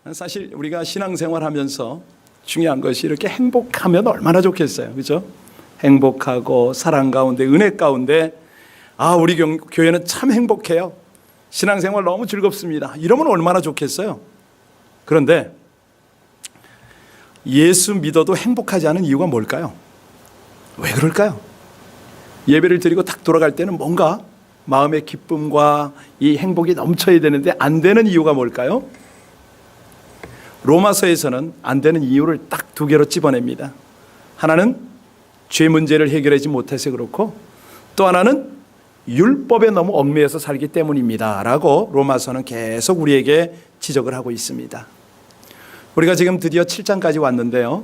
사실 우리가 신앙생활 하면서 중요한 것이 이렇게 행복하면 얼마나 좋겠어요. 그죠? 행복하고 사랑 가운데, 은혜 가운데, 우리 교회는 참 행복해요. 신앙생활 너무 즐겁습니다. 이러면 얼마나 좋겠어요. 그런데 예수 믿어도 행복하지 않은 이유가 뭘까요? 왜 그럴까요? 예배를 드리고 딱 돌아갈 때는 뭔가 마음의 기쁨과 이 행복이 넘쳐야 되는데 안 되는 이유가 뭘까요? 로마서에서는 안 되는 이유를 딱 두 개로 집어냅니다. 하나는 죄 문제를 해결하지 못해서 그렇고, 또 하나는 율법에 너무 얽매여서 살기 때문입니다 라고 로마서는 계속 우리에게 지적을 하고 있습니다. 우리가 지금 드디어 7장까지 왔는데요,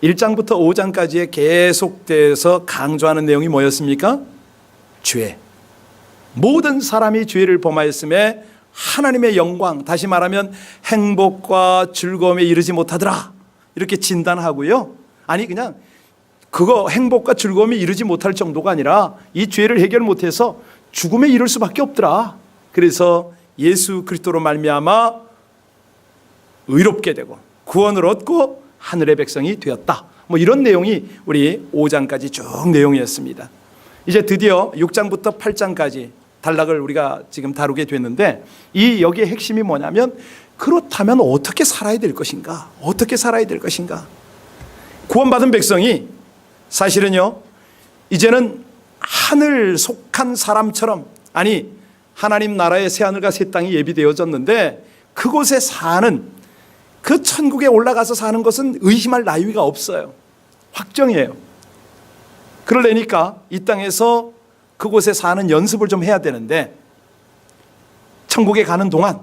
1장부터 5장까지에 계속돼서 강조하는 내용이 뭐였습니까? 죄. 모든 사람이 죄를 범하였음에 하나님의 영광, 다시 말하면 행복과 즐거움에 이르지 못하더라, 이렇게 진단하고요. 아니 그냥 그거 행복과 즐거움에 이르지 못할 정도가 아니라 이 죄를 해결 못해서 죽음에 이를 수밖에 없더라. 그래서 예수 그리스도로 말미암아 의롭게 되고 구원을 얻고 하늘의 백성이 되었다. 뭐 이런 내용이 우리 5장까지 쭉 내용이었습니다. 이제 드디어 6장부터 8장까지 단락을 우리가 지금 다루게 됐는데, 이 여기의 핵심이 뭐냐면, 그렇다면 어떻게 살아야 될 것인가? 어떻게 살아야 될 것인가? 구원받은 백성이 사실은요, 이제는 하늘 속한 사람처럼, 아니 하나님 나라의 새하늘과 새 땅이 예비되어졌는데 그곳에 사는, 그 천국에 올라가서 사는 것은 의심할 나위가 없어요. 확정이에요. 그러려니까 이 땅에서 그곳에 사는 연습을 좀 해야 되는데, 천국에 가는 동안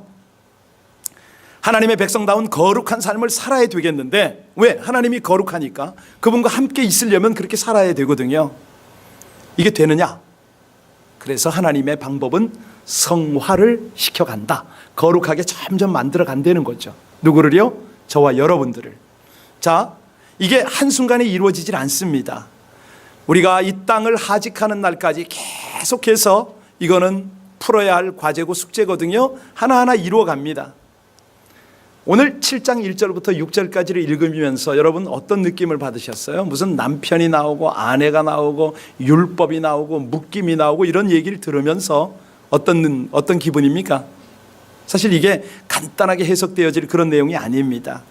하나님의 백성다운 거룩한 삶을 살아야 되겠는데, 왜? 하나님이 거룩하니까 그분과 함께 있으려면 그렇게 살아야 되거든요. 이게 되느냐? 그래서 하나님의 방법은 성화를 시켜간다. 거룩하게 점점 만들어 간다는 거죠. 누구를요? 저와 여러분들을. 자, 이게 한순간에 이루어지질 않습니다. 우리가 이 땅을 하직하는 날까지 계속해서 이거는 풀어야 할 과제고 숙제거든요. 하나하나 이루어갑니다. 오늘 7장 1절부터 6절까지를 읽으면서 여러분 어떤 느낌을 받으셨어요? 무슨 남편이 나오고 아내가 나오고 율법이 나오고 묶임이 나오고 이런 얘기를 들으면서 어떤 기분입니까? 사실 이게 간단하게 해석되어질 그런 내용이 아닙니다.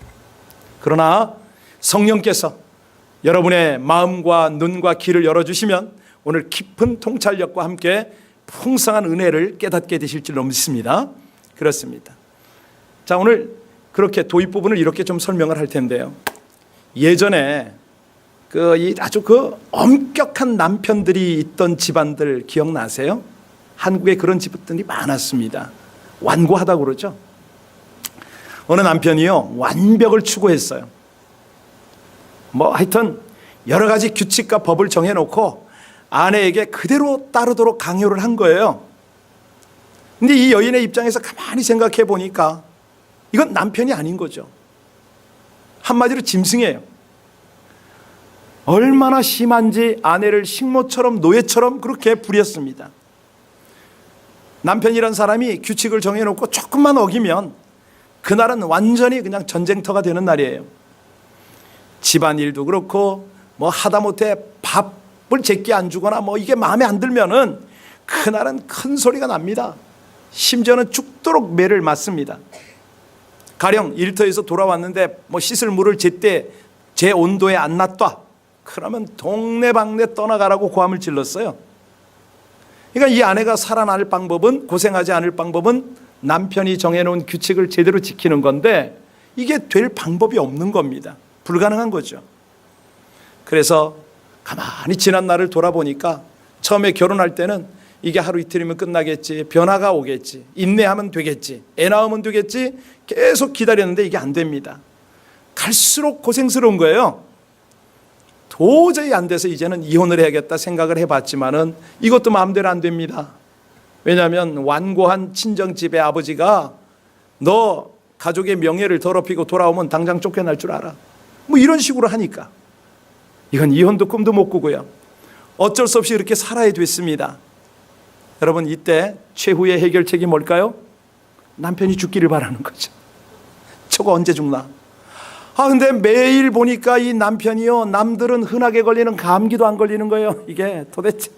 그러나 성령께서 여러분의 마음과 눈과 귀를 열어주시면 오늘 깊은 통찰력과 함께 풍성한 은혜를 깨닫게 되실 줄 믿습니다. 그렇습니다. 자, 오늘 그렇게 도입 부분을 이렇게 좀 설명을 할 텐데요, 예전에 아주 엄격한 남편들이 있던 집안들 기억나세요? 한국에 그런 집들이 많았습니다. 완고하다고 그러죠. 어느 남편이요, 완벽을 추구했어요. 하여튼 여러 가지 규칙과 법을 정해놓고 아내에게 그대로 따르도록 강요를 한 거예요. 근데 이 여인의 입장에서 가만히 생각해 보니까 이건 남편이 아닌 거죠. 한마디로 짐승이에요. 얼마나 심한지 아내를 식모처럼 노예처럼 그렇게 부렸습니다. 남편이란 사람이 규칙을 정해놓고 조금만 어기면 그날은 완전히 그냥 전쟁터가 되는 날이에요. 집안일도 그렇고 하다못해 밥을 제끼 안 주거나 이게 마음에 안 들면은 그날은 큰 소리가 납니다. 심지어는 죽도록 매를 맞습니다. 가령 일터에서 돌아왔는데 씻을 물을 제때 제 온도에 안 놨다, 그러면 동네방네 떠나가라고 고함을 질렀어요. 그러니까 이 아내가 살아날 방법은, 고생하지 않을 방법은 남편이 정해놓은 규칙을 제대로 지키는 건데 이게 될 방법이 없는 겁니다. 불가능한 거죠. 그래서 가만히 지난 날을 돌아보니까 처음에 결혼할 때는 이게 하루 이틀이면 끝나겠지, 변화가 오겠지, 인내하면 되겠지, 애 낳으면 되겠지, 계속 기다렸는데 이게 안 됩니다. 갈수록 고생스러운 거예요. 도저히 안 돼서 이제는 이혼을 해야겠다 생각을 해봤지만은 이것도 마음대로 안 됩니다. 왜냐하면 완고한 친정집의 아버지가 너 가족의 명예를 더럽히고 돌아오면 당장 쫓겨날 줄 알아, 이런 식으로 하니까 이건 이혼도 꿈도 못 꾸고요. 어쩔 수 없이 이렇게 살아야 됐습니다. 여러분, 이때 최후의 해결책이 뭘까요? 남편이 죽기를 바라는 거죠. 저거 언제 죽나? 근데 매일 보니까 이 남편이요, 남들은 흔하게 걸리는 감기도 안 걸리는 거예요. 이게 도대체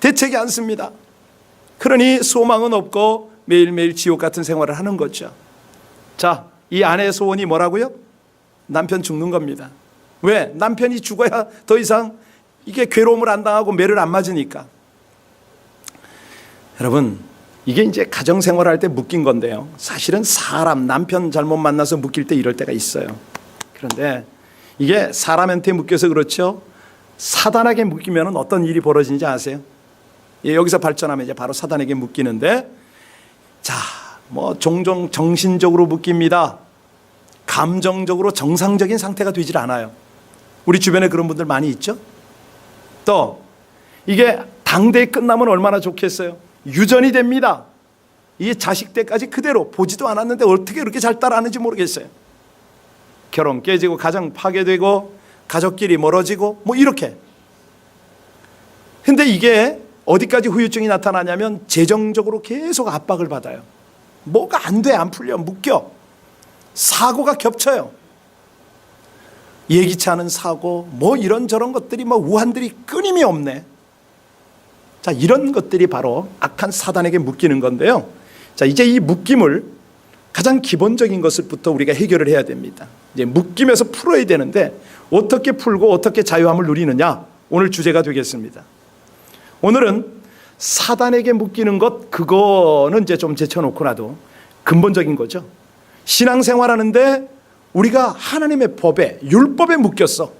대책이 않습니다. 그러니 소망은 없고 매일매일 지옥 같은 생활을 하는 거죠. 자, 이 아내의 소원이 뭐라고요? 남편 죽는 겁니다. 왜? 남편이 죽어야 더 이상 이게 괴로움을 안 당하고 매를 안 맞으니까. 여러분, 이게 이제 가정생활할 때 묶인 건데요. 사실은 사람, 남편 잘못 만나서 묶일 때 이럴 때가 있어요. 그런데 이게 사람한테 묶여서 그렇죠. 사단에게 묶이면 어떤 일이 벌어지는지 아세요? 여기서 발전하면 이제 바로 사단에게 묶이는데, 자, 뭐 종종 정신적으로 묶입니다. 감정적으로 정상적인 상태가 되질 않아요. 우리 주변에 그런 분들 많이 있죠? 또 이게 당대에 끝나면 얼마나 좋겠어요. 유전이 됩니다. 이 자식 때까지 그대로 보지도 않았는데 어떻게 그렇게 잘 따라하는지 모르겠어요. 결혼 깨지고 가정 파괴되고 가족끼리 멀어지고 뭐 이렇게. 근데 이게 어디까지 후유증이 나타나냐면 재정적으로 계속 압박을 받아요. 뭐가 안 돼, 안 풀려, 묶여. 사고가 겹쳐요. 예기치 않은 사고, 뭐 이런저런 것들이 뭐 우한들이 끊임이 없네. 자, 이런 것들이 바로 악한 사단에게 묶이는 건데요. 자, 이제 이 묶임을 가장 기본적인 것부터 우리가 해결을 해야 됩니다. 이제 묶임에서 풀어야 되는데 어떻게 풀고 어떻게 자유함을 누리느냐, 오늘 주제가 되겠습니다. 오늘은 사단에게 묶이는 것, 그거는 이제 좀 제쳐놓고 나도 근본적인 거죠. 신앙생활하는데 우리가 하나님의 법에, 율법에 묶였어.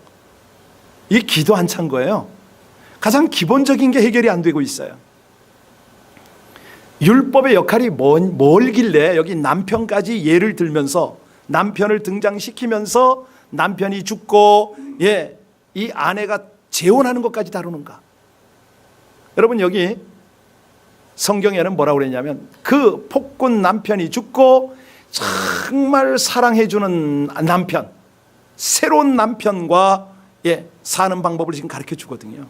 이게 기도 안 찬 거예요. 가장 기본적인 게 해결이 안 되고 있어요. 율법의 역할이 뭘길래 여기 남편까지 예를 들면서 남편을 등장시키면서 남편이 죽고 이 아내가 재혼하는 것까지 다루는가? 여러분, 여기 성경에는 뭐라고 그랬냐면 그 폭군 남편이 죽고 정말 사랑해주는 남편, 새로운 남편과 사는 방법을 지금 가르쳐 주거든요.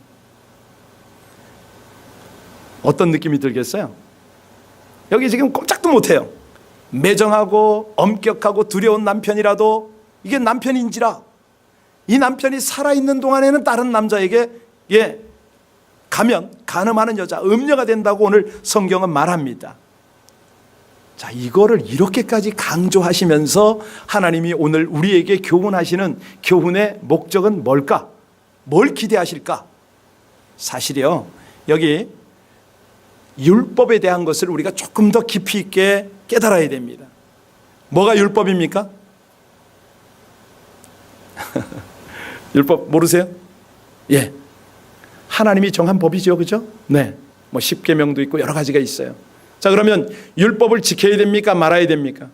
어떤 느낌이 들겠어요? 여기 지금 꼼짝도 못해요. 매정하고 엄격하고 두려운 남편이라도 이게 남편인지라 이 남편이 살아있는 동안에는 다른 남자에게 가면 간음하는 여자, 음녀가 된다고 오늘 성경은 말합니다. 자, 이거를 이렇게까지 강조하시면서 하나님이 오늘 우리에게 교훈하시는 교훈의 목적은 뭘까? 뭘 기대하실까? 사실이요, 여기 율법에 대한 것을 우리가 조금 더 깊이 있게 깨달아야 됩니다. 뭐가 율법입니까? 율법 모르세요? 예, 하나님이 정한 법이죠, 그죠? 네, 뭐 십계명도 있고 여러 가지가 있어요. 자, 그러면 율법을 지켜야 됩니까? 말아야 됩니까?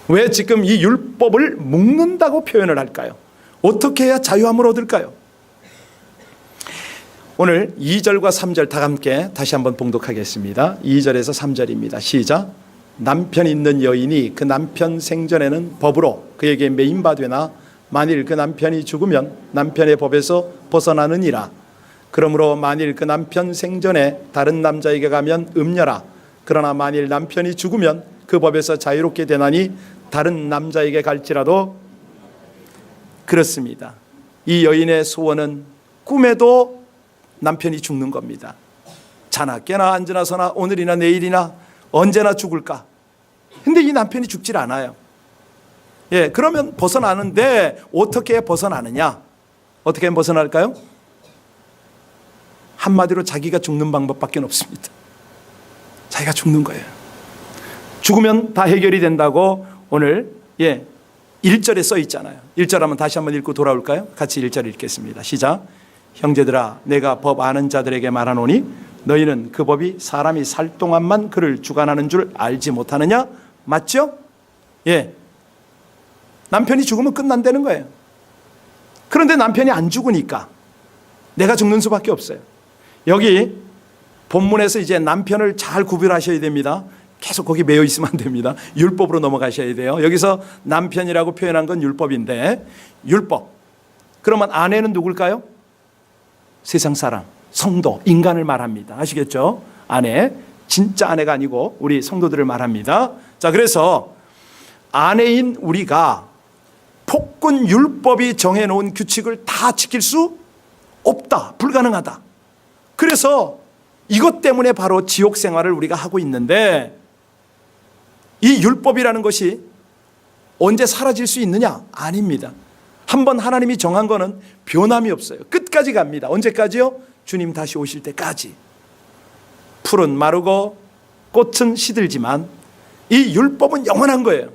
왜 지금 이 율법을 묶는다고 표현을 할까요? 어떻게 해야 자유함을 얻을까요? 오늘 2절과 3절 다 함께 다시 한번 봉독하겠습니다. 2절에서 3절입니다. 시작. 남편 있는 여인이 그 남편 생전에는 법으로 그에게 매인바 되나 만일 그 남편이 죽으면 남편의 법에서 벗어나느니라. 그러므로 만일 그 남편 생전에 다른 남자에게 가면 음녀라. 그러나 만일 남편이 죽으면 그 법에서 자유롭게 되나니 다른 남자에게 갈지라도. 그렇습니다. 이 여인의 소원은 꿈에도 남편이 죽는 겁니다. 자나 깨나 앉으나 서나 오늘이나 내일이나 언제나 죽을까? 근데 이 남편이 죽질 않아요. 그러면 벗어나는데 어떻게 벗어나느냐? 어떻게 하면 벗어날까요? 한마디로 자기가 죽는 방법밖에 없습니다. 자기가 죽는 거예요. 죽으면 다 해결이 된다고 오늘 1절에 써 있잖아요. 1절 한번 다시 한번 읽고 돌아올까요? 같이 1절 읽겠습니다. 시작. 형제들아, 내가 법 아는 자들에게 말하노니 너희는 그 법이 사람이 살 동안만 그를 주관하는 줄 알지 못하느냐? 맞죠? 남편이 죽으면 끝난다는 거예요. 그런데 남편이 안 죽으니까 내가 죽는 수밖에 없어요. 여기 본문에서 이제 남편을 잘 구별하셔야 됩니다. 계속 거기 매여 있으면 안 됩니다. 율법으로 넘어가셔야 돼요. 여기서 남편이라고 표현한 건 율법인데, 율법. 그러면 아내는 누굴까요? 세상 사람, 성도, 인간을 말합니다. 아시겠죠? 아내. 진짜 아내가 아니고 우리 성도들을 말합니다. 자, 그래서 아내인 우리가 폭군 율법이 정해놓은 규칙을 다 지킬 수 없다, 불가능하다. 그래서 이것 때문에 바로 지옥 생활을 우리가 하고 있는데, 이 율법이라는 것이 언제 사라질 수 있느냐? 아닙니다. 한번 하나님이 정한 거는 변함이 없어요. 끝까지 갑니다. 언제까지요? 주님 다시 오실 때까지. 풀은 마르고 꽃은 시들지만 이 율법은 영원한 거예요.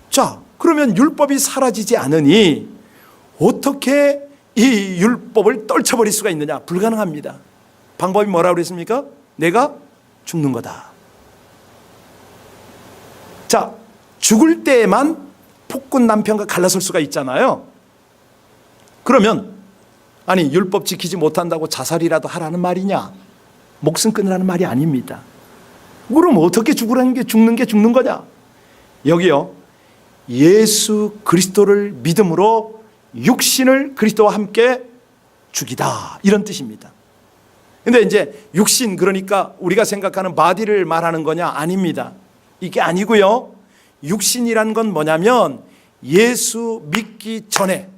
자, 그러면 율법이 사라지지 않으니 어떻게 이 율법을 떨쳐버릴 수가 있느냐? 불가능합니다. 방법이 뭐라고 그랬습니까? 내가 죽는 거다. 자, 죽을 때에만 폭군 남편과 갈라설 수가 있잖아요. 그러면 아니, 율법 지키지 못한다고 자살이라도 하라는 말이냐? 목숨 끊으라는 말이 아닙니다. 그럼 어떻게 죽는 게 죽는 거냐? 여기요, 예수 그리스도를 믿음으로 육신을 그리스도와 함께 죽이다, 이런 뜻입니다. 근데 이제 육신, 그러니까 우리가 생각하는 바디를 말하는 거냐? 아닙니다. 이게 아니고요, 육신이란 건 뭐냐면 예수 믿기 전에,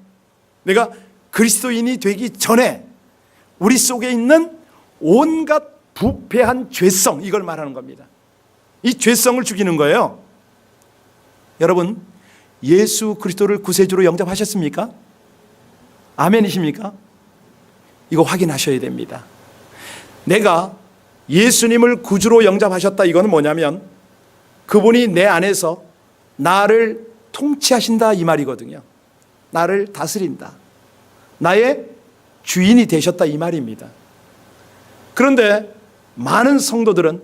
내가 그리스도인이 되기 전에 우리 속에 있는 온갖 부패한 죄성, 이걸 말하는 겁니다. 이 죄성을 죽이는 거예요. 여러분, 예수 그리스도를 구세주로 영접하셨습니까? 아멘이십니까? 이거 확인하셔야 됩니다. 내가 예수님을 구주로 영접하셨다, 이거는 뭐냐면 그분이 내 안에서 나를 통치하신다, 이 말이거든요. 나를 다스린다, 나의 주인이 되셨다, 이 말입니다. 그런데 많은 성도들은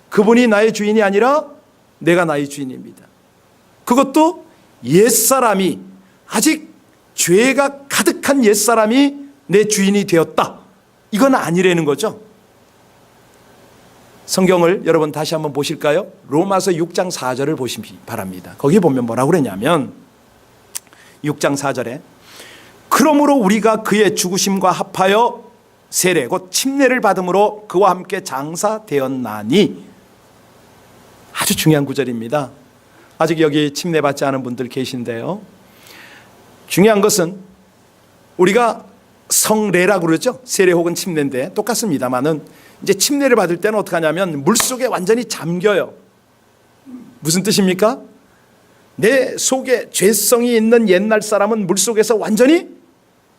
그분이 나의 주인이 아니라 내가 나의 주인입니다. 그것도 옛사람이, 아직 죄가 가득한 옛사람이 내 주인이 되었다, 이건 아니라는 거죠. 성경을 여러분 다시 한번 보실까요? 로마서 6장 4절을 보시기 바랍니다. 거기 보면 뭐라고 그러냐면 6장 4절에 그러므로 우리가 그의 죽으심과 합하여 세례 곧 침례를 받음으로 그와 함께 장사되었나니, 아주 중요한 구절입니다. 아직 여기 침례 받지 않은 분들 계신데요, 중요한 것은 우리가 성례라고 그러죠. 세례 혹은 침례인데 똑같습니다만은 이제 침례를 받을 때는 어떻게 하냐면 물속에 완전히 잠겨요. 무슨 뜻입니까? 내 속에 죄성이 있는 옛날 사람은 물속에서 완전히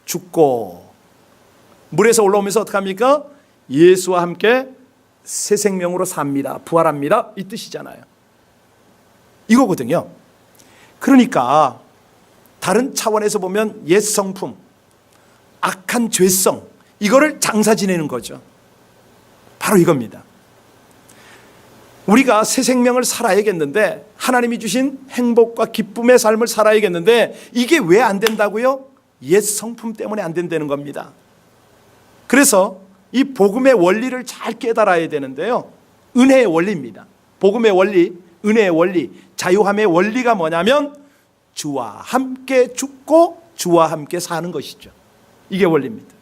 죽고 물에서 올라오면서 어떻게 합니까? 예수와 함께 새 생명으로 삽니다, 부활합니다, 이 뜻이잖아요. 이거거든요. 그러니까 다른 차원에서 보면 옛 성품, 악한 죄성, 이거를 장사 지내는 거죠. 바로 이겁니다. 우리가 새 생명을 살아야겠는데, 하나님이 주신 행복과 기쁨의 삶을 살아야겠는데, 이게 왜 안 된다고요? 옛 성품 때문에 안 된다는 겁니다. 그래서 이 복음의 원리를 잘 깨달아야 되는데요, 은혜의 원리입니다. 복음의 원리, 은혜의 원리, 자유함의 원리가 뭐냐면 주와 함께 죽고 주와 함께 사는 것이죠. 이게 원리입니다.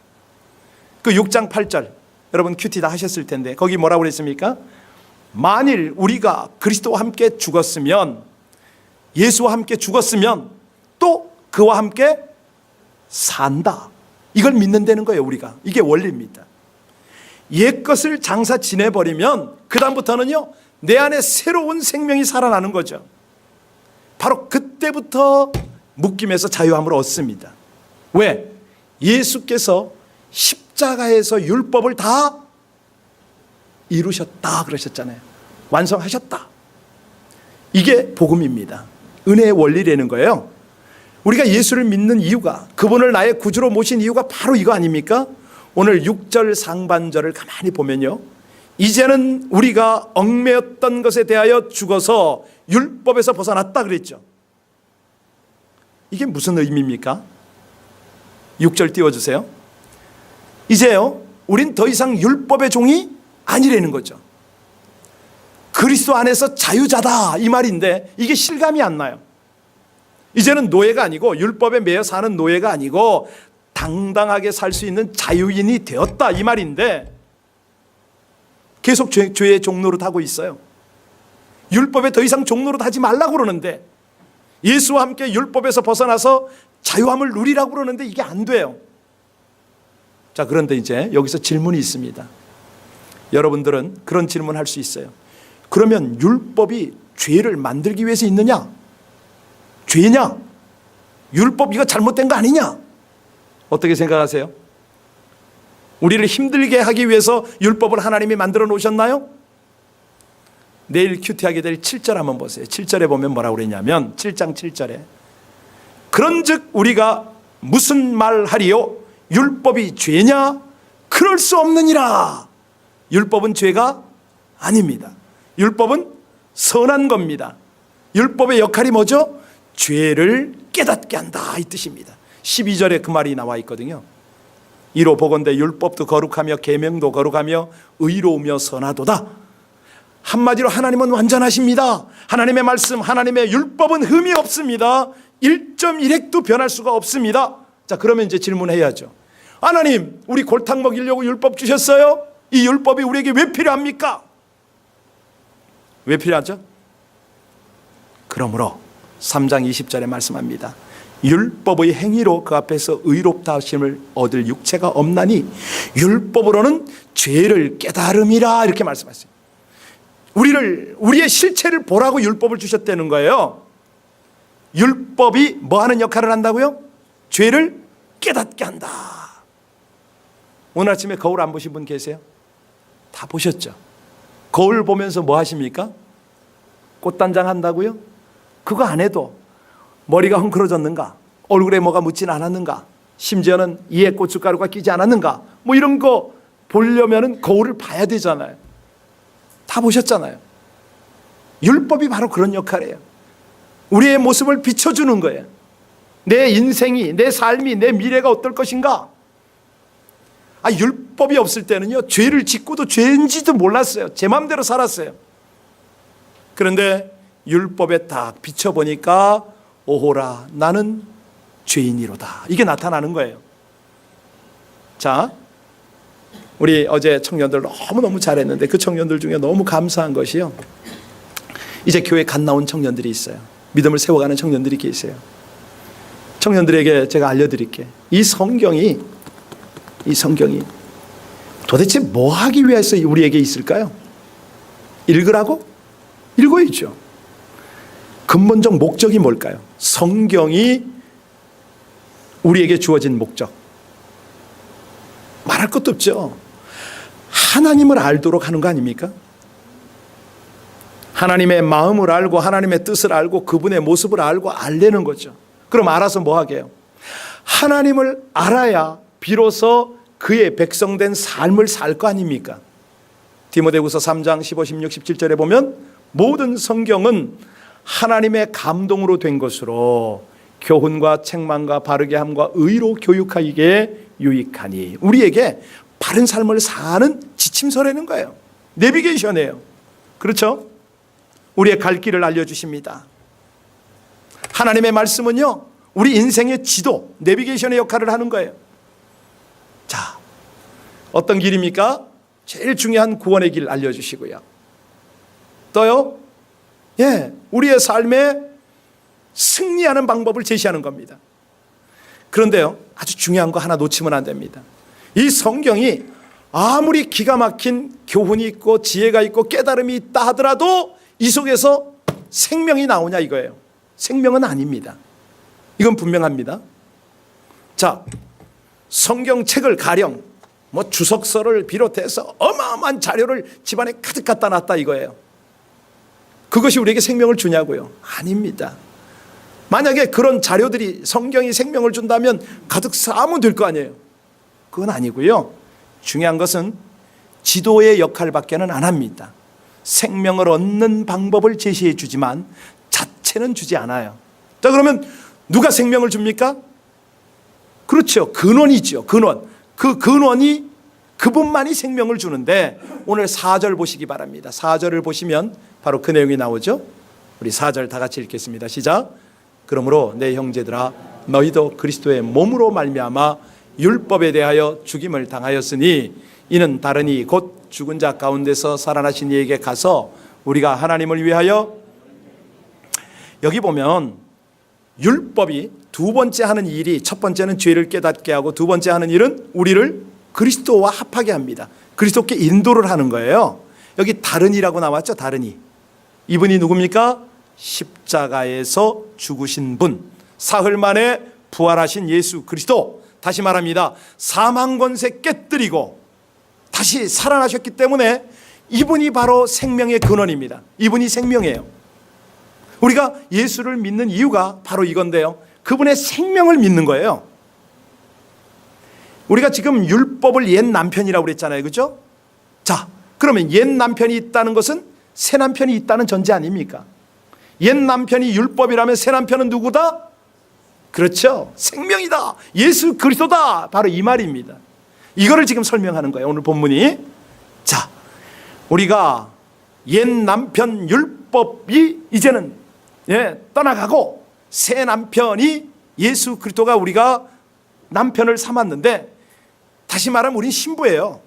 그 6장 8절 여러분 큐티 다 하셨을 텐데 거기 뭐라고 그랬습니까? 만일 우리가 그리스도와 함께 죽었으면, 예수와 함께 죽었으면 또 그와 함께 산다, 이걸 믿는다는 거예요. 우리가, 이게 원리입니다. 옛 것을 장사 지내버리면 그 다음부터는요, 내 안에 새로운 생명이 살아나는 거죠. 바로 그때부터 묶임에서 자유함을 얻습니다. 왜? 예수께서 십자가에서 율법을 다 이루셨다 그러셨잖아요. 완성하셨다. 이게 복음입니다. 은혜의 원리라는 거예요. 우리가 예수를 믿는 이유가, 그분을 나의 구주로 모신 이유가 바로 이거 아닙니까? 오늘 6절 상반절을 가만히 보면요, 이제는 우리가 얽매였던 것에 대하여 죽어서 율법에서 벗어났다 그랬죠. 이게 무슨 의미입니까? 6절 띄워주세요. 이제요, 우린 더 이상 율법의 종이 아니라는 거죠. 그리스도 안에서 자유자다, 이 말인데 이게 실감이 안 나요. 이제는 노예가 아니고, 율법에 매여 사는 노예가 아니고 당당하게 살 수 있는 자유인이 되었다, 이 말인데 계속 죄의 종노릇 하고 있어요. 율법에 더 이상 종노릇 하지 말라고 그러는데, 예수와 함께 율법에서 벗어나서 자유함을 누리라고 그러는데 이게 안 돼요. 자, 그런데 이제 여기서 질문이 있습니다. 여러분들은 그런 질문을 할 수 있어요. 그러면 율법이 죄를 만들기 위해서 있느냐? 죄냐? 율법 이거 잘못된 거 아니냐? 어떻게 생각하세요? 우리를 힘들게 하기 위해서 율법을 하나님이 만들어 놓으셨나요? 내일 큐티하게 될 7절 한번 보세요. 7절에 보면 뭐라고 그랬냐면 7장 7절에 그런즉 우리가 무슨 말하리요? 율법이 죄냐? 그럴 수 없느니라. 율법은 죄가 아닙니다. 율법은 선한 겁니다. 율법의 역할이 뭐죠? 죄를 깨닫게 한다, 이 뜻입니다. 12절에 그 말이 나와 있거든요. 이로 보건대 율법도 거룩하며 계명도 거룩하며 의로우며 선하도다. 한마디로 하나님은 완전하십니다. 하나님의 말씀, 하나님의 율법은 흠이 없습니다. 1.1획도 변할 수가 없습니다. 자, 그러면 이제 질문해야죠. 하나님, 우리 골탕 먹이려고 율법 주셨어요? 이 율법이 우리에게 왜 필요합니까? 왜 필요하죠? 그러므로 3장 20절에 말씀합니다. 율법의 행위로 그 앞에서 의롭다 하심을 얻을 육체가 없나니 율법으로는 죄를 깨달음이라, 이렇게 말씀하셨어요. 우리의 실체를 보라고 율법을 주셨다는 거예요. 율법이 뭐 하는 역할을 한다고요? 죄를 깨닫게 한다. 오늘 아침에 거울 안 보신 분 계세요? 다 보셨죠? 거울 보면서 뭐 하십니까? 꽃단장 한다고요? 그거 안 해도 머리가 헝클어졌는가? 얼굴에 뭐가 묻진 않았는가? 심지어는 이에 고춧가루가 끼지 않았는가? 뭐 이런 거 보려면 거울을 봐야 되잖아요. 다 보셨잖아요. 율법이 바로 그런 역할이에요. 우리의 모습을 비춰주는 거예요. 내 인생이, 내 삶이, 내 미래가 어떨 것인가? 율법이 없을 때는요, 죄를 짓고도 죄인지도 몰랐어요. 제 마음대로 살았어요. 그런데 율법에 딱 비춰보니까 오호라, 나는 죄인이로다, 이게 나타나는 거예요. 자, 우리 어제 청년들 너무너무 잘했는데 그 청년들 중에 너무 감사한 것이요, 이제 교회 갓 나온 청년들이 있어요. 믿음을 세워가는 청년들이 계세요. 청년들에게 제가 알려드릴게. 이 성경이 도대체 뭐 하기 위해서 우리에게 있을까요? 읽으라고? 읽어야죠. 근본적 목적이 뭘까요? 성경이 우리에게 주어진 목적, 말할 것도 없죠. 하나님을 알도록 하는 거 아닙니까? 하나님의 마음을 알고 하나님의 뜻을 알고 그분의 모습을 알고 알려는 거죠. 그럼 알아서 뭐 하게요? 하나님을 알아야 비로소 그의 백성된 삶을 살 거 아닙니까? 디모데후서 3장 15, 16, 17절에 보면 모든 성경은 하나님의 감동으로 된 것으로 교훈과 책망과 바르게 함과 의로 교육하기에 유익하니, 우리에게 바른 삶을 사는 지침서라는 거예요. 내비게이션이에요. 그렇죠? 우리의 갈 길을 알려주십니다. 하나님의 말씀은요, 우리 인생의 지도, 내비게이션의 역할을 하는 거예요. 자, 어떤 길입니까? 제일 중요한 구원의 길 알려주시고요. 또요, 우리의 삶에 승리하는 방법을 제시하는 겁니다. 그런데요, 아주 중요한 거 하나 놓치면 안 됩니다. 이 성경이 아무리 기가 막힌 교훈이 있고 지혜가 있고 깨달음이 있다 하더라도 이 속에서 생명이 나오냐, 이거예요. 생명은 아닙니다. 이건 분명합니다. 자, 성경책을 가령 주석서를 비롯해서 어마어마한 자료를 집안에 가득 갖다 놨다, 이거예요. 그것이 우리에게 생명을 주냐고요? 아닙니다. 만약에 그런 자료들이 성경이 생명을 준다면 가득 쌓으면 될 거 아니에요. 그건 아니고요. 중요한 것은 지도의 역할밖에는 안 합니다. 생명을 얻는 방법을 제시해 주지만 자체는 주지 않아요. 자, 그러면 누가 생명을 줍니까? 그렇죠. 근원이죠. 근원. 그 근원이, 그분만이 생명을 주는데, 오늘 4절 보시기 바랍니다. 4절을 보시면 바로 그 내용이 나오죠. 우리 4절 다 같이 읽겠습니다. 시작. 그러므로 내 형제들아, 너희도 그리스도의 몸으로 말미암아 율법에 대하여 죽임을 당하였으니 이는 다르니 곧 죽은 자 가운데서 살아나신 이에게 가서 우리가 하나님을 위하여, 여기 보면 율법이 두 번째 하는 일이, 첫 번째는 죄를 깨닫게 하고 두 번째 하는 일은 우리를 그리스도와 합하게 합니다. 그리스도께 인도를 하는 거예요. 여기 다른이라고 나왔죠. 다른이. 이분이 누굽니까? 십자가에서 죽으신 분, 사흘 만에 부활하신 예수 그리스도. 다시 말합니다. 사망 권세 깨뜨리고 다시 살아나셨기 때문에 이분이 바로 생명의 근원입니다. 이분이 생명이에요. 우리가 예수를 믿는 이유가 바로 이건데요. 그분의 생명을 믿는 거예요. 우리가 지금 율법을 옛 남편이라고 그랬잖아요. 그렇죠? 자, 그러면 옛 남편이 있다는 것은 새 남편이 있다는 전제 아닙니까? 옛 남편이 율법이라면 새 남편은 누구다? 그렇죠. 생명이다. 예수 그리스도다. 바로 이 말입니다. 이거를 지금 설명하는 거예요. 오늘 본문이. 자, 우리가 옛 남편 율법이 이제는 떠나가고 새 남편이 예수 그리스도가 우리가 남편을 삼았는데, 다시 말하면 우린 신부예요.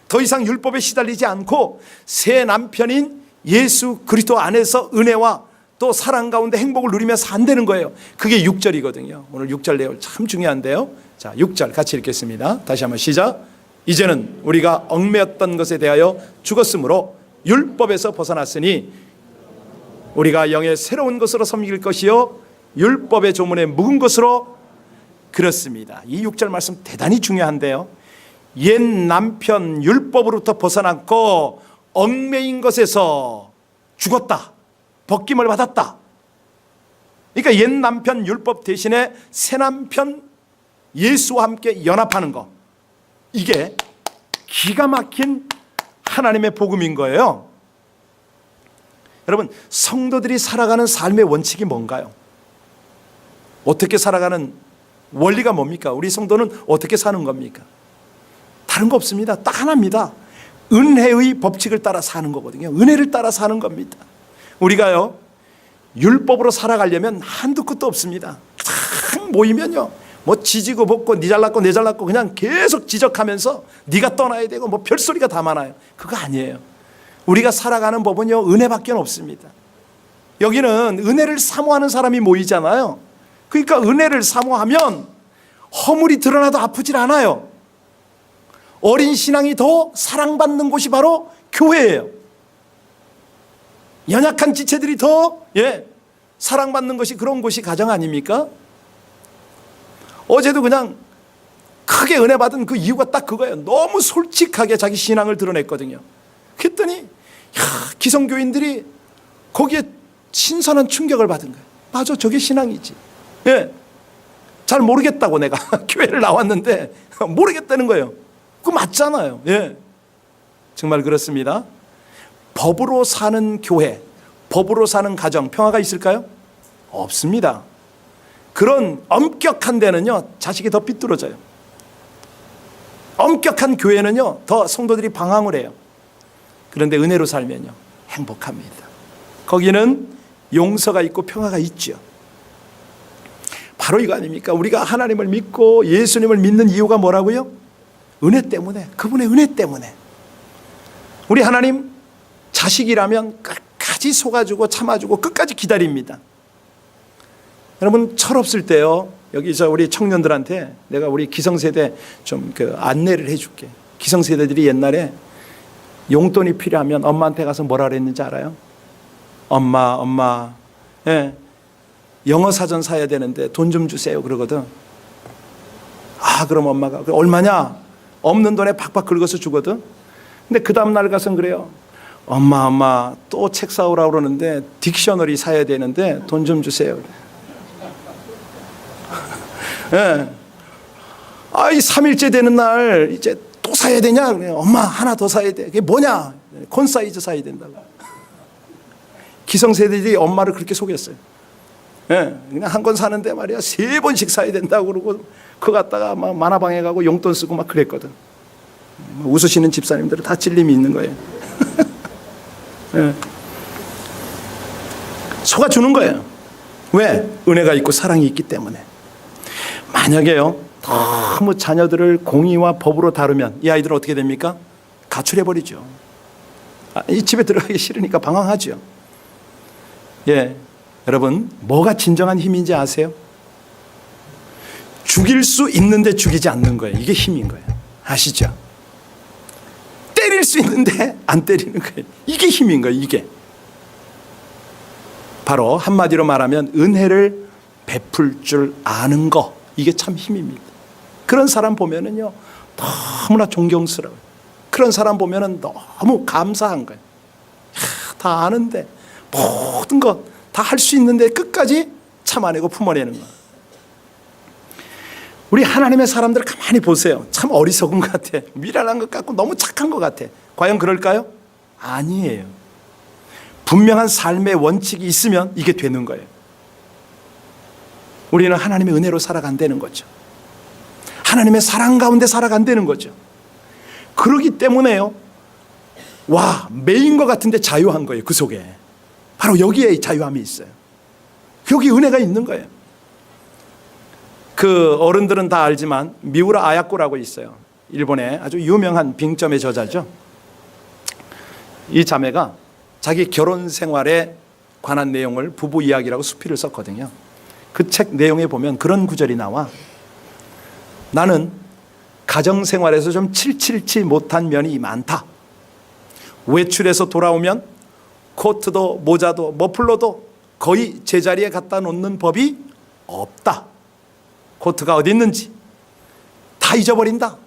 더 이상 율법에 시달리지 않고 새 남편인 예수 그리스도 안에서 은혜와 또 사랑 가운데 행복을 누리면서 산다는 거예요. 그게 6절이거든요. 오늘 6절 내용 참 중요한데요. 자, 6절 같이 읽겠습니다. 다시 한번 시작. 이제는 우리가 얽매였던 것에 대하여 죽었으므로 율법에서 벗어났으니 우리가 영의 새로운 것으로 섬길 것이요 율법의 조문에 묵은 것으로. 그렇습니다. 이 6절 말씀 대단히 중요한데요. 옛 남편 율법으로부터 벗어났고 얽매인 것에서 죽었다. 벗김을 받았다. 그러니까 옛 남편 율법 대신에 새 남편 예수와 함께 연합하는 것, 이게 기가 막힌 하나님의 복음인 거예요. 여러분, 성도들이 살아가는 삶의 원칙이 뭔가요? 어떻게 살아가는 원리가 뭡니까? 우리 성도는 어떻게 사는 겁니까? 다른 거 없습니다. 딱 하나입니다. 은혜의 법칙을 따라 사는 거거든요. 은혜를 따라 사는 겁니다. 우리가요, 율법으로 살아가려면 한두 끝도 없습니다. 딱 모이면요, 뭐 지지고 볶고 니 잘났고 내 잘났고 그냥 계속 지적하면서 네가 떠나야 되고 뭐 별소리가 다 많아요. 그거 아니에요. 우리가 살아가는 법은요, 은혜밖에 없습니다. 여기는 은혜를 사모하는 사람이 모이잖아요. 그러니까 은혜를 사모하면 허물이 드러나도 아프질 않아요. 어린 신앙이 더 사랑받는 곳이 바로 교회예요. 연약한 지체들이 더 사랑받는 것이 그런 곳이 가정 아닙니까? 어제도 그냥 크게 은혜 받은 그 이유가 딱 그거예요. 너무 솔직하게 자기 신앙을 드러냈거든요. 그랬더니 기성교인들이 거기에 신선한 충격을 받은 거예요. 맞아, 저게 신앙이지. 잘 모르겠다고 내가 교회를 나왔는데 모르겠다는 거예요. 그거 맞잖아요. 정말 그렇습니다. 법으로 사는 교회, 법으로 사는 가정, 평화가 있을까요? 없습니다. 그런 엄격한 데는요, 자식이 더 삐뚤어져요. 엄격한 교회는요, 더 성도들이 방황을 해요. 그런데 은혜로 살면요, 행복합니다. 거기는 용서가 있고 평화가 있죠. 바로 이거 아닙니까? 우리가 하나님을 믿고 예수님을 믿는 이유가 뭐라고요? 은혜 때문에, 그분의 은혜 때문에. 우리 하나님 자식이라면 끝까지 속아주고 참아주고 끝까지 기다립니다. 여러분, 철없을 때요, 여기서 우리 청년들한테 내가 우리 기성세대 좀 안내를 해줄게. 기성세대들이 옛날에 용돈이 필요하면 엄마한테 가서 뭐라 그랬는지 알아요? 엄마, 영어 사전 사야 되는데 돈 좀 주세요 그러거든. 그럼 엄마가 얼마냐? 없는 돈에 박박 긁어서 주거든. 근데 그 다음 날 가서는 그래요. 엄마 또 책 사오라고 그러는데 딕셔너리 사야 되는데 돈 좀 주세요. 이 3일째 되는 날 이제 또 사야 되냐? 엄마 하나 더 사야 돼. 그게 뭐냐? 콘 사이즈 사야 된다고. 기성세대들이 엄마를 그렇게 속였어요. 그냥 한 권 사는데 말이야 3번씩 사야 된다고 그러고 그거 갖다가 막 만화방에 가고 용돈 쓰고 막 그랬거든. 웃으시는 집사님들은 다 찔림이 있는 거예요. 속아주는 거예요. 왜? 은혜가 있고 사랑이 있기 때문에. 만약에요, 너무 자녀들을 공의와 법으로 다루면 이 아이들은 어떻게 됩니까? 가출해버리죠. 이 집에 들어가기 싫으니까 방황하죠. 예, 여러분 뭐가 진정한 힘인지 아세요? 죽일 수 있는데 죽이지 않는 거예요. 이게 힘인 거예요. 아시죠? 때릴 수 있는데 안 때리는 거예요. 이게 힘인 거예요. 이게 바로 한마디로 말하면 은혜를 베풀 줄 아는 거, 이게 참 힘입니다. 그런 사람 보면은요 너무나 존경스러워요. 그런 사람 보면은 너무 감사한 거예요. 다 아는데 모든 것 다 할 수 있는데 끝까지 참아내고 품어내는 거예요. 우리 하나님의 사람들 가만히 보세요. 참 어리석은 것 같아. 미련한 것 같고 너무 착한 것 같아. 과연 그럴까요? 아니에요. 분명한 삶의 원칙이 있으면 이게 되는 거예요. 우리는 하나님의 은혜로 살아간다는 거죠. 하나님의 사랑 가운데 살아간다는 거죠. 그러기 때문에요, 와, 매인 것 같은데 자유한 거예요. 그 속에 바로 여기에 자유함이 있어요. 여기 은혜가 있는 거예요. 그 어른들은 다 알지만 미우라 아야코라고 있어요. 일본의 아주 유명한 빙점의 저자죠. 이 자매가 자기 결혼 생활에 관한 내용을 부부 이야기라고 수필을 썼거든요. 그 책 내용에 보면 그런 구절이 나와. 나는 가정생활에서 좀 칠칠치 못한 면이 많다. 외출해서 돌아오면 코트도 모자도 머플러도 거의 제자리에 갖다 놓는 법이 없다. 코트가 어디 있는지 다 잊어버린다.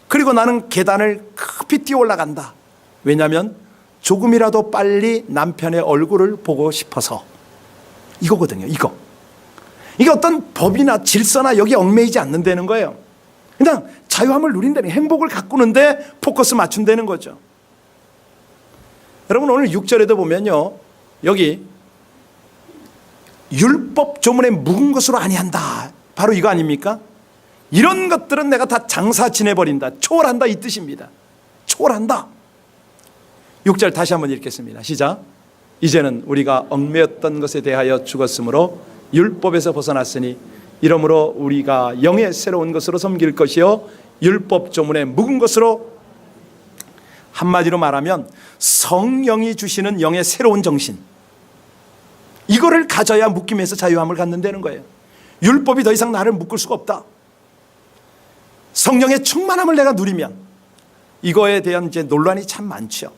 그리고 나는 계단을 급히 뛰어 올라간다. 왜냐하면 조금이라도 빨리 남편의 얼굴을 보고 싶어서. 이거거든요. 이게 어떤 법이나 질서나 여기 얽매이지 않는다는 거예요. 그냥 자유함을 누린다는, 행복을 가꾸는데 포커스 맞춘다는 거죠. 여러분 오늘 6절에도 보면요, 여기 율법 조문에 묵은 것으로 아니한다. 바로 이거 아닙니까? 이런 것들은 내가 다 장사 지내버린다, 초월한다, 이 뜻입니다. 초월한다. 6절 다시 한번 읽겠습니다. 시작. 이제는 우리가 얽매였던 것에 대하여 죽었으므로 율법에서 벗어났으니 이러므로 우리가 영의 새로운 것으로 섬길 것이요 율법 조문에 묵은 것으로, 한마디로 말하면 성령이 주시는 영의 새로운 정신, 이거를 가져야 묶임에서 자유함을 갖는다는 거예요. 율법이 더 이상 나를 묶을 수가 없다. 성령의 충만함을 내가 누리면, 이거에 대한 이제 논란이 참 많죠.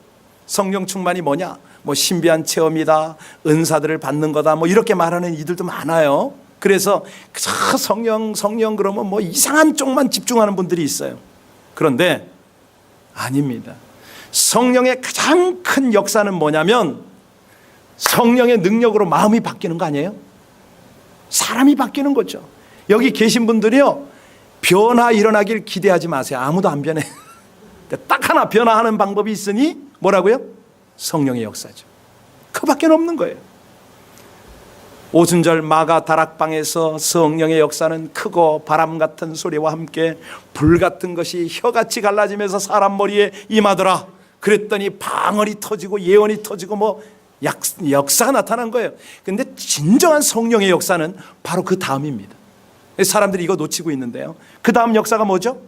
성령 충만이 뭐냐? 뭐 신비한 체험이다, 은사들을 받는 거다, 뭐 이렇게 말하는 이들도 많아요. 그래서 성령 그러면 뭐 이상한 쪽만 집중하는 분들이 있어요. 그런데 아닙니다. 성령의 가장 큰 역사는 뭐냐면 성령의 능력으로 마음이 바뀌는 거 아니에요? 사람이 바뀌는 거죠. 여기 계신 분들이요, 변화 일어나길 기대하지 마세요. 아무도 안 변해. 딱 하나 변화하는 방법이 있으니 뭐라고요? 성령의 역사죠. 그밖에 없는 거예요. 오순절 마가 다락방에서 성령의 역사는 크고 바람 같은 소리와 함께 불 같은 것이 혀같이 갈라지면서 사람 머리에 임하더라. 그랬더니 방언이 터지고 예언이 터지고 뭐 역사가 나타난 거예요. 근데 진정한 성령의 역사는 바로 그 다음입니다. 사람들이 이거 놓치고 있는데요, 그 다음 역사가 뭐죠?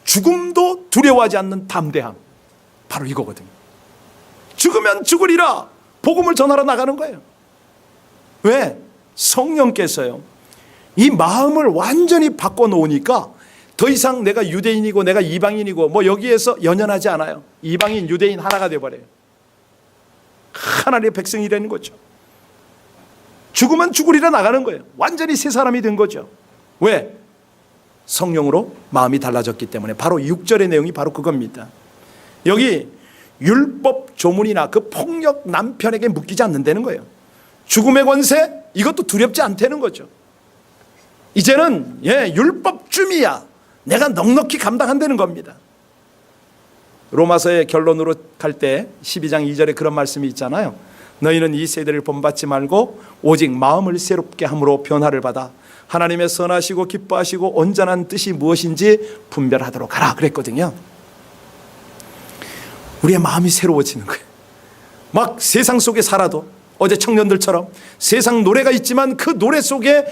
죽음도 두려워하지 않는 담대함, 바로 이거거든요. 죽으면 죽으리라 복음을 전하러 나가는 거예요. 왜? 성령께서요, 이 마음을 완전히 바꿔놓으니까 더 이상 내가 유대인이고 내가 이방인이고 뭐 여기에서 연연하지 않아요. 이방인 유대인 하나가 되어버려요. 하나님의 백성이 되는 거죠. 죽으면 죽으리라 나가는 거예요. 완전히 새 사람이 된 거죠. 왜? 성령으로 마음이 달라졌기 때문에. 바로 6절의 내용이 바로 그겁니다. 여기 율법 조문이나 그 폭력 남편에게 묶이지 않는다는 거예요. 죽음의 권세, 이것도 두렵지 않다는 거죠. 이제는 율법쯤이야 내가 넉넉히 감당한다는 겁니다. 로마서의 결론으로 갈 때 12장 2절에 그런 말씀이 있잖아요. 너희는 이 세대를 본받지 말고 오직 마음을 새롭게 함으로 변화를 받아 하나님의 선하시고 기뻐하시고 온전한 뜻이 무엇인지 분별하도록 하라 그랬거든요. 우리의 마음이 새로워지는 거예요. 막 세상 속에 살아도 어제 청년들처럼 세상 노래가 있지만 그 노래 속에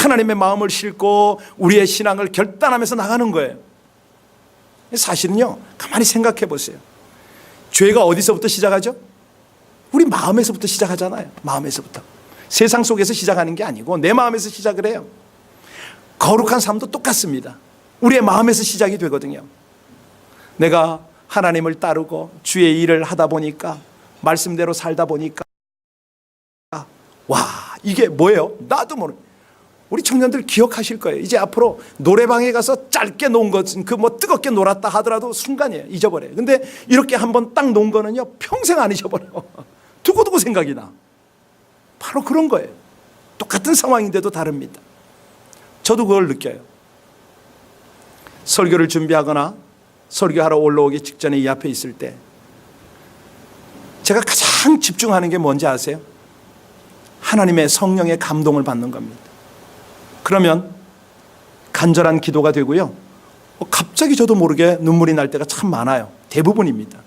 하나님의 마음을 싣고 우리의 신앙을 결단하면서 나가는 거예요. 사실은요, 가만히 생각해 보세요. 죄가 어디서부터 시작하죠? 우리 마음에서부터 시작하잖아요. 마음에서부터. 세상 속에서 시작하는 게 아니고 내 마음에서 시작을 해요. 거룩한 삶도 똑같습니다. 우리의 마음에서 시작이 되거든요. 내가 하나님을 따르고 주의 일을 하다 보니까, 말씀대로 살다 보니까, 와, 이게 뭐예요? 나도 모르. 우리 청년들 기억하실 거예요. 이제 앞으로 노래방에 가서 짧게 논 것은 그 뭐 뜨겁게 놀았다 하더라도 순간이에요. 잊어버려요. 근데 이렇게 한번 딱 논 거는요, 평생 안 잊어버려요. 두고두고 생각이 나. 바로 그런 거예요. 똑같은 상황인데도 다릅니다. 저도 그걸 느껴요. 설교를 준비하거나 설교하러 올라오기 직전에 이 앞에 있을 때 제가 가장 집중하는 게 뭔지 아세요? 하나님의 성령의 감동을 받는 겁니다. 그러면 간절한 기도가 되고요, 갑자기 저도 모르게 눈물이 날 때가 참 많아요. 대부분입니다.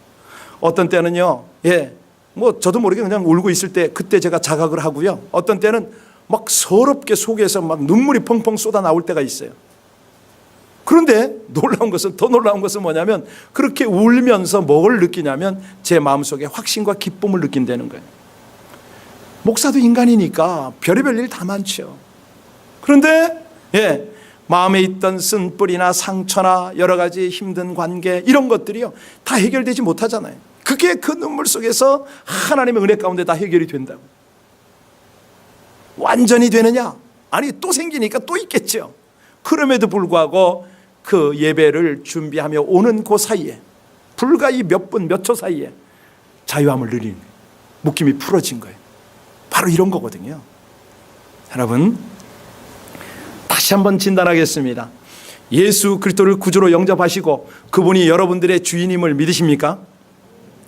어떤 때는요, 뭐 저도 모르게 그냥 울고 있을 때 그때 제가 자각을 하고요, 어떤 때는 막 서럽게 속에서 막 눈물이 펑펑 쏟아 나올 때가 있어요. 그런데 더 놀라운 것은 뭐냐면, 그렇게 울면서 뭘 느끼냐면 제 마음속에 확신과 기쁨을 느낀다는 거예요. 목사도 인간이니까 별의별 일 다 많죠. 그런데 마음에 있던 쓴뿌리나 상처나 여러 가지 힘든 관계, 이런 것들이요, 다 해결되지 못하잖아요. 그게 그 눈물 속에서 하나님의 은혜 가운데 다 해결이 된다고. 완전히 되느냐? 아니, 또 생기니까 또 있겠죠. 그럼에도 불구하고 그 예배를 준비하며 오는 그 사이에, 불과 이 몇 분, 몇 초 사이에 자유함을 누리는 거예요. 묶임이 풀어진 거예요. 바로 이런 거거든요. 여러분, 다시 한번 진단하겠습니다. 예수 그리스도를 구주로 영접하시고 그분이 여러분들의 주인임을 믿으십니까?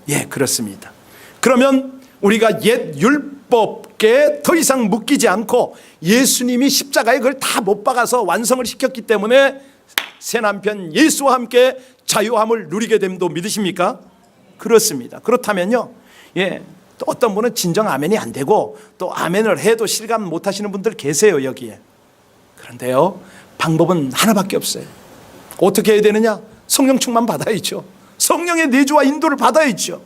예, 그렇습니다. 그러면 우리가 옛 율법에 더 이상 묶이지 않고 예수님이 십자가에 그걸 다 못 박아서 완성을 시켰기 때문에 새 남편 예수와 함께 자유함을 누리게 됨도 믿으십니까? 그렇습니다. 그렇다면요, 또 어떤 분은 진정 아멘이 안 되고 또 아멘을 해도 실감 못 하시는 분들 계세요, 여기에. 그런데요, 방법은 하나밖에 없어요. 어떻게 해야 되느냐? 성령 충만 받아야죠. 성령의 내주와 인도를 받아야죠.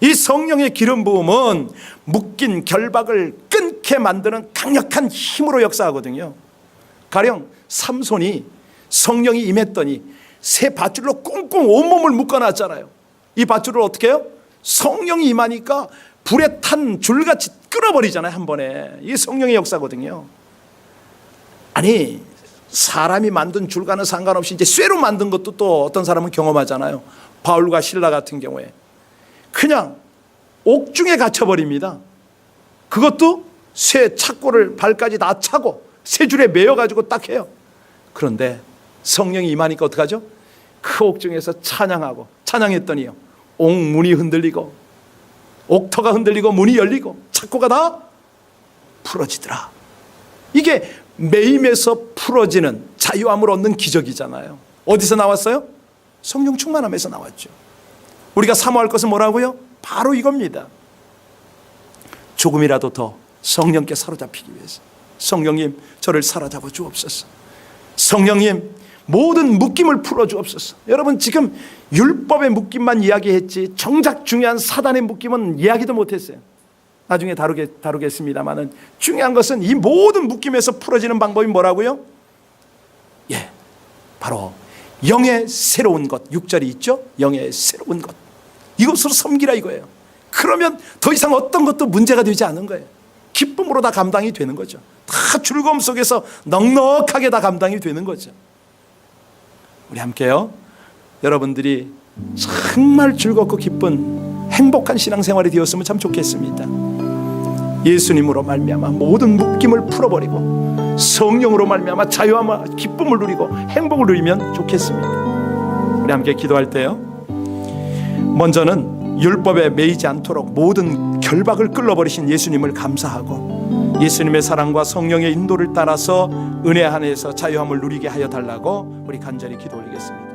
이 성령의 기름 부음은 묶인 결박을 끊게 만드는 강력한 힘으로 역사하거든요. 가령 삼손이 성령이 임했더니 새 밧줄로 꽁꽁 온몸을 묶어놨잖아요. 이 밧줄을 어떻게 해요? 성령이 임하니까 불에 탄 줄같이 끊어버리잖아요, 한 번에. 이게 성령의 역사거든요. 아니, 사람이 만든 줄과는 상관없이 이제 쇠로 만든 것도 또 어떤 사람은 경험하잖아요. 바울과 실라 같은 경우에 그냥 옥중에 갇혀버립니다. 그것도 쇠 착고를 발까지 다 차고 쇠 줄에 매여가지고 딱 해요. 그런데 성령이 임하니까 어떡하죠? 그 옥중에서 찬양했더니요, 옥문이 흔들리고 옥터가 흔들리고 문이 열리고 착고가 다 풀어지더라. 이게 매임에서 풀어지는 자유함을 얻는 기적이잖아요. 어디서 나왔어요? 성령 충만함에서 나왔죠. 우리가 사모할 것은 뭐라고요? 바로 이겁니다. 조금이라도 더 성령께 사로잡히기 위해서, 성령님 저를 사로잡아 주옵소서. 성령님 모든 묶임을 풀어 주옵소서. 여러분, 지금 율법의 묶임만 이야기했지 정작 중요한 사단의 묶임은 이야기도 못했어요. 나중에 다루겠습니다만은 중요한 것은 이 모든 묶임에서 풀어지는 방법이 뭐라고요? 바로 영의 새로운 것. 6절이 있죠? 영의 새로운 것. 이것으로 섬기라 이거예요. 그러면 더 이상 어떤 것도 문제가 되지 않은 거예요. 기쁨으로 다 감당이 되는 거죠. 다 즐거움 속에서 넉넉하게 다 감당이 되는 거죠. 우리 함께요, 여러분들이 정말 즐겁고 기쁜 행복한 신앙생활이 되었으면 참 좋겠습니다. 예수님으로 말미암아 모든 묶임을 풀어버리고 성령으로 말미암아 자유함과 기쁨을 누리고 행복을 누리면 좋겠습니다. 우리 함께 기도할 때요, 먼저는 율법에 매이지 않도록 모든 결박을 끌어버리신 예수님을 감사하고 예수님의 사랑과 성령의 인도를 따라서 은혜 안에서 자유함을 누리게 하여 달라고 우리 간절히 기도 올리겠습니다.